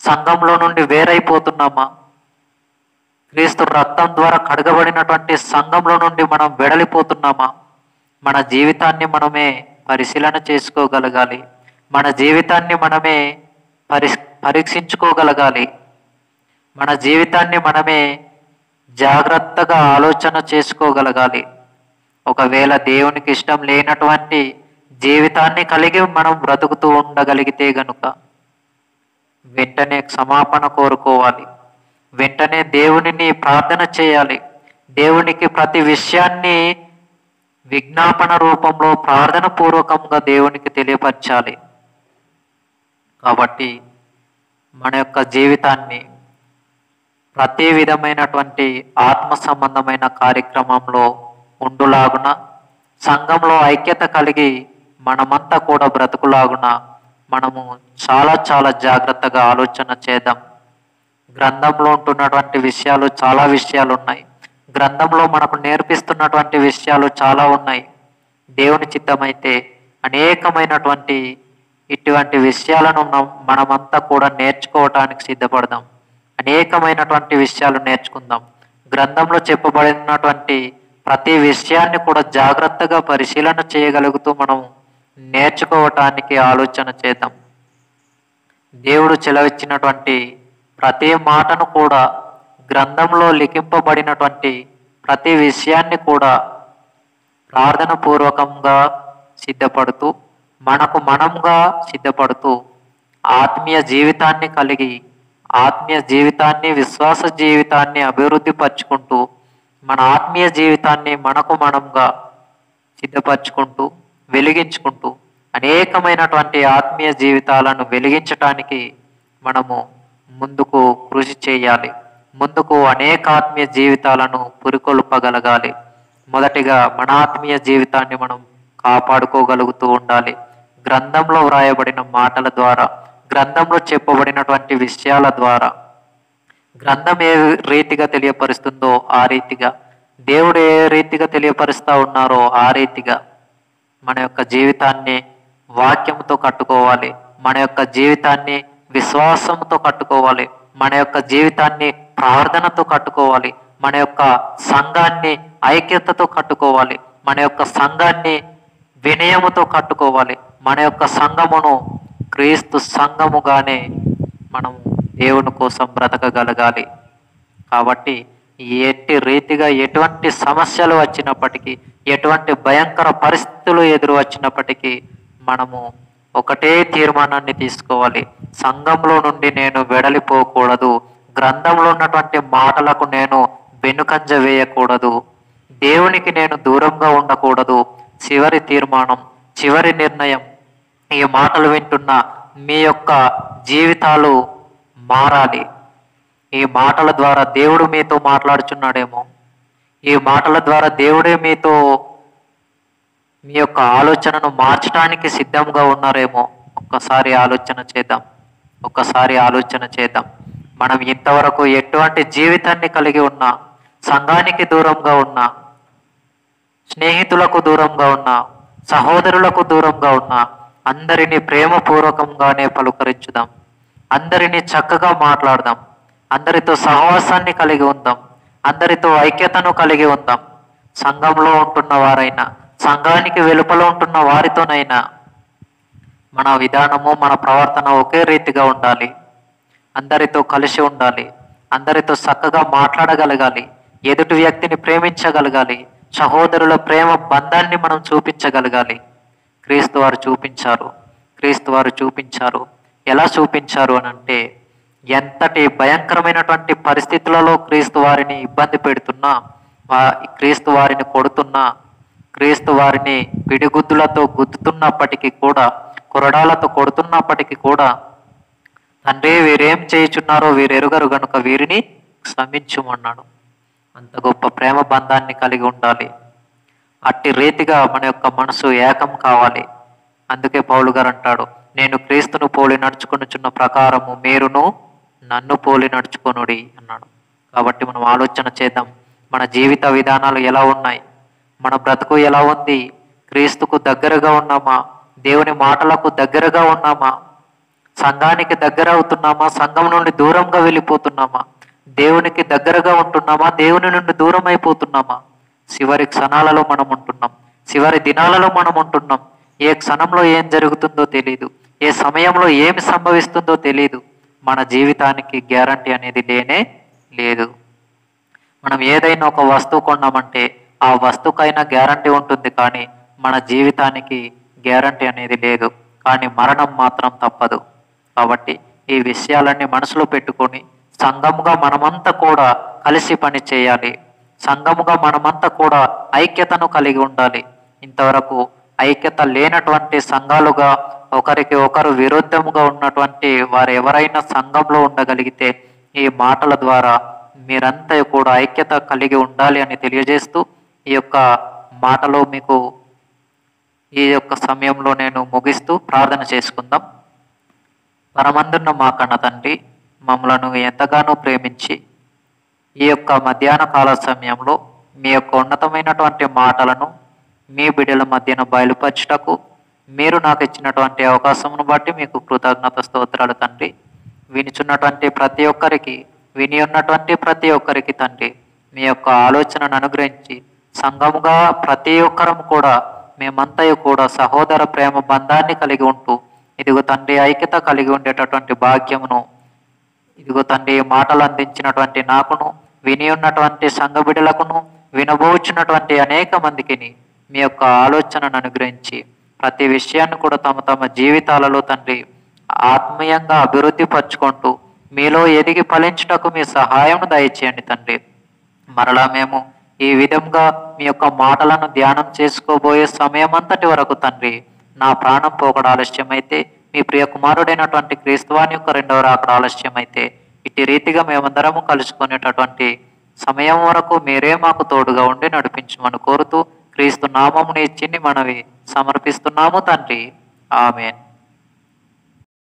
సంఘంలో నుండి వేరైపోతున్నామా? క్రీస్తు రక్తం ద్వారా కడగబడినటువంటి సంఘంలో నుండి మనం వెడలిపోతున్నామా? మన జీవితాన్ని మనమే పరిశీలన చేసుకోగలగాలి. మన జీవితాన్ని మనమే పరీక్షించుకోగలగాలి. మన జీవితాన్ని మనమే జాగ్రత్తగా ఆలోచన చేసుకోగలగాలి. ఒకవేళ దేవునికి ఇష్టం లేనటువంటి జీవితాన్ని కలిగి మనం బ్రతుకుతూ ఉండగలిగితే గనుక వెంటనే క్షమాపణ కోరుకోవాలి. వెంటనే దేవునిని ప్రార్థన చేయాలి. దేవునికి ప్రతి విషయాన్ని విజ్ఞాపన రూపంలో ప్రార్థన పూర్వకంగా దేవునికి తెలియపరచాలి. కాబట్టి మన యొక్క జీవితాన్ని ప్రతి విధమైనటువంటి ఆత్మ సంబంధమైన కార్యక్రమంలో ఉండులాగున, సంఘంలో ఐక్యత కలిగి మనమంతా కూడా బ్రతుకులాగున మనము చాలా చాలా జాగ్రత్తగా ఆలోచన చేద్దాం. గ్రంథంలో ఉంటున్నటువంటి విషయాలు, చాలా విషయాలు ఉన్నాయి. గ్రంథంలో మనకు నేర్పిస్తున్నటువంటి విషయాలు చాలా ఉన్నాయి. దేవుని చిత్తమైతే అనేకమైనటువంటి ఇటువంటి విషయాలను మనమంతా కూడా నేర్చుకోవటానికి సిద్ధపడదాం. అనేకమైనటువంటి విషయాలు నేర్చుకుందాం. గ్రంథంలో చెప్పబడినటువంటి ప్రతి విషయాన్ని కూడా జాగ్రత్తగా పరిశీలన చేయగలుగుతూ మనం నేర్చుకోవటానికి ఆలోచన చేద్దాం. దేవుడు చెలవిచ్చినటువంటి ప్రతి మాటను కూడా, గ్రంథంలో లిఖింపబడినటువంటి ప్రతి విషయాన్ని కూడా ప్రార్థన పూర్వకంగా సిద్ధపడుతూ, మనకు మనంగా సిద్ధపడుతూ, ఆత్మీయ జీవితాన్ని కలిగి ఆత్మీయ జీవితాన్ని, విశ్వాస జీవితాన్ని అభివృద్ధి పరుచుకుంటూ, మన ఆత్మీయ జీవితాన్ని మనకు మనంగా సిద్ధపరచుకుంటూ, వెలిగించుకుంటూ, అనేకమైనటువంటి ఆత్మీయ జీవితాలను వెలిగించటానికి మనము ముందుకు కృషి చేయాలి. ముందుకు అనేక ఆత్మీయ జీవితాలను పురికొల్పగలగాలి. మొదటిగా మన ఆత్మీయ జీవితాన్ని మనం కాపాడుకోగలుగుతూ ఉండాలి. గ్రంథంలో వ్రాయబడిన మాటల ద్వారా, గ్రంథంలో చెప్పబడినటువంటి విషయాల ద్వారా, గ్రంథం ఏ రీతిగా తెలియపరుస్తుందో ఆ రీతిగా, దేవుడు ఏ రీతిగా తెలియపరుస్తూ ఉన్నారో ఆ రీతిగా మన యొక్క జీవితాన్ని వాక్యంతో కట్టుకోవాలి. మన యొక్క జీవితాన్ని విశ్వాసంతో కట్టుకోవాలి. మన యొక్క జీవితాన్ని ప్రార్థనతో కట్టుకోవాలి. మన యొక్క సంఘాన్ని ఐక్యతతో కట్టుకోవాలి. మన యొక్క సంఘాన్ని వినయముతో కట్టుకోవాలి. మన యొక్క సంఘమును క్రీస్తు సంఘముగానే మనం దేవుని కోసం బ్రతకగలగాలి. కాబట్టి ఎట్టి రీతిగా ఎటువంటి సమస్యలు వచ్చినప్పటికీ, ఎటువంటి భయంకర పరిస్థితులు ఎదురు వచ్చినప్పటికీ మనము ఒకటే తీర్మానాన్ని తీసుకోవాలి. సంఘంలో నుండి నేను వెడలిపోకూడదు. గ్రంథంలో ఉన్నటువంటి మాటలకు నేను వెనుకంజ వేయకూడదు. దేవునికి నేను దూరంగా ఉండకూడదు. చివరి తీర్మానం, చివరి నిర్ణయం. ఈ మాటలు వింటున్న మీ యొక్క జీవితాలు మారాలి. ఈ మాటల ద్వారా దేవుడు మీతో మాట్లాడుచున్నాడేమో. ఈ మాటల ద్వారా దేవుడే మీతో మీ యొక్క ఆలోచనను మార్చడానికి సిద్ధంగా ఉన్నారేమో. ఒక్కసారి ఆలోచన చేద్దాం. ఒక్కసారి ఆలోచన చేద్దాం. మనం ఇంతవరకు ఎటువంటి జీవితాన్ని కలిగి ఉన్నా, సంఘానికి దూరంగా ఉన్నా, స్నేహితులకు దూరంగా ఉన్నా, సహోదరులకు దూరంగా ఉన్నా, అందరినీ ప్రేమపూర్వకంగానే పలుకరించుదాం. అందరినీ చక్కగా మాట్లాడదాం. అందరితో సహవాసాన్ని కలిగి ఉందాం. అందరితో ఐక్యతను కలిగి ఉందాం. సంఘంలో ఉంటున్న వారైనా, సంఘానికి వెలుపల ఉంటున్న వారితోనైనా మన విధానము, మన ప్రవర్తన ఒకే రీతిగా ఉండాలి. అందరితో కలిసి ఉండాలి. అందరితో చక్కగా మాట్లాడగలగాలి. ఎదుటి వ్యక్తిని ప్రేమించగలగాలి. సహోదరుల ప్రేమ బంధాన్ని మనం చూపించగలగాలి. క్రీస్తు వారు చూపించారు. క్రీస్తు వారు చూపించారు. ఎలా చూపించారు అని అంటే, ఎంతటి భయంకరమైనటువంటి పరిస్థితులలో క్రీస్తు వారిని ఇబ్బంది పెడుతున్నా, క్రీస్తు వారిని కొడుతున్నా, క్రీస్తు వారిని పిడిగుద్దులతో గుద్దుతున్నప్పటికీ కూడా, కొరడాలతో కొడుతున్నప్పటికీ కూడా, తండ్రి వీరేం చేయుచున్నారో వీరెరుగరు గనుక వీరిని క్షమించుమన్నాడు. అంత గొప్ప ప్రేమ బంధాన్ని కలిగి ఉండాలి. అట్టి రీతిగా మన యొక్క మనసు ఏకం కావాలి. అందుకే పౌలు గారు అంటాడు, నేను క్రీస్తును పోలి నడుచుకొనుచున్న ప్రకారము మీరును నన్ను పోలి నడుచుకొనుడి అన్నాడు. కాబట్టి మనం ఆలోచన చేద్దాం. మన జీవిత విధానాలు ఎలా ఉన్నాయి? మన బ్రతుకు ఎలా ఉంది? క్రీస్తుకు దగ్గరగా ఉన్నామా? దేవుని మాటలకు దగ్గరగా ఉన్నామా? సంఘానికి దగ్గర అవుతున్నామా? సంఘం నుండి దూరంగా వెళ్ళిపోతున్నామా? దేవునికి దగ్గరగా ఉంటున్నామా? దేవుని నుండి దూరం అయిపోతున్నామా? చివరి క్షణాలలో మనం ఉంటున్నాం. చివరి దినాలలో మనం ఉంటున్నాం. ఏ క్షణంలో ఏం జరుగుతుందో తెలియదు. ఏ సమయంలో ఏమి సంభవిస్తుందో తెలియదు. మన జీవితానికి గ్యారంటీ అనేది లేనే లేదు. మనం ఏదైనా ఒక వస్తువు కొన్నామంటే ఆ వస్తువుకైనా గ్యారంటీ ఉంటుంది, కానీ మన జీవితానికి గ్యారంటీ అనేది లేదు. కానీ మరణం మాత్రం తప్పదు. కాబట్టి ఈ విషయాలన్నీ మనసులో పెట్టుకొని సంఘముగా మనమంతా కూడా కలిసి పని చేయాలి. సంఘముగా మనమంతా కూడా ఐక్యతను కలిగి ఉండాలి. ఇంతవరకు ఐక్యత లేనటువంటి సంఘాలుగా, ఒకరికి ఒకరు విరుద్ధముగా ఉన్నటువంటి వారు ఎవరైనా సంఘంలో ఉండగలిగితే ఈ మాటల ద్వారా మీరంతా కూడా ఐక్యత కలిగి ఉండాలి అని తెలియజేస్తూ ఈ యొక్క మాటలో మీకు ఈ యొక్క సమయంలో నేను ముగిస్తూ ప్రార్థన చేసుకుందాం. పరమందున్న మా కన్న తండ్రి, మమ్మలను ఎంతగానో ప్రేమించి ఈ యొక్క మధ్యాహ్న కాల సమయంలో మీ యొక్క ఉన్నతమైనటువంటి మాటలను మీ బిడ్డల మధ్యన బయలుపరచుటకు మీరు నాకు ఇచ్చినటువంటి అవకాశమును బట్టి మీకు కృతజ్ఞత స్తోత్రాలు తండ్రి. వినిచున్నటువంటి ప్రతి ఒక్కరికి, విని ఉన్నటువంటి ప్రతి ఒక్కరికి తండ్రి మీ యొక్క ఆలోచనను అనుగ్రహించి సంఘముగా ప్రతి ఒక్కరం కూడా మేమంతయు కూడా సహోదర ప్రేమ బంధాన్ని కలిగి ఉంటూ ఇదిగో తండ్రి ఐక్యత కలిగి ఉండేటటువంటి భాగ్యమును ఇదిగో తండ్రి మాటలు అందించినటువంటి నాకును, విని ఉన్నటువంటి సంఘ బిడ్డలకును, వినబోచున్నటువంటి అనేక మందికి మీ యొక్క ఆలోచనను అనుగ్రహించి ప్రతి విషయాన్ని కూడా తమ తమ జీవితాలలో తండ్రి ఆత్మీయంగా అభివృద్ధి పరుచుకుంటూ మీలో ఎదిగి ఫలించుటకు మీ సహాయం దయచేయండి తండ్రి. మరలా మేము ఈ విధంగా మీ యొక్క మాటలను ధ్యానం చేసుకోబోయే సమయం అంతటి వరకు తండ్రి, నా ప్రాణం పోకడ ఆలస్యమైతే, మీ ప్రియ కుమారుడైనటువంటి క్రీస్తువాని యొక్క రెండవ రాకడ ఆలస్యమైతే, ఇట్టి రీతిగా మేమందరము కలుసుకునేటటువంటి సమయం వరకు మీరే మాకు తోడుగా ఉండి నడిపించమని కోరుతూ క్రీస్తు నామముని ఇచ్చి మనవి సమర్పిస్తున్నాము తండ్రి. ఆమేన్.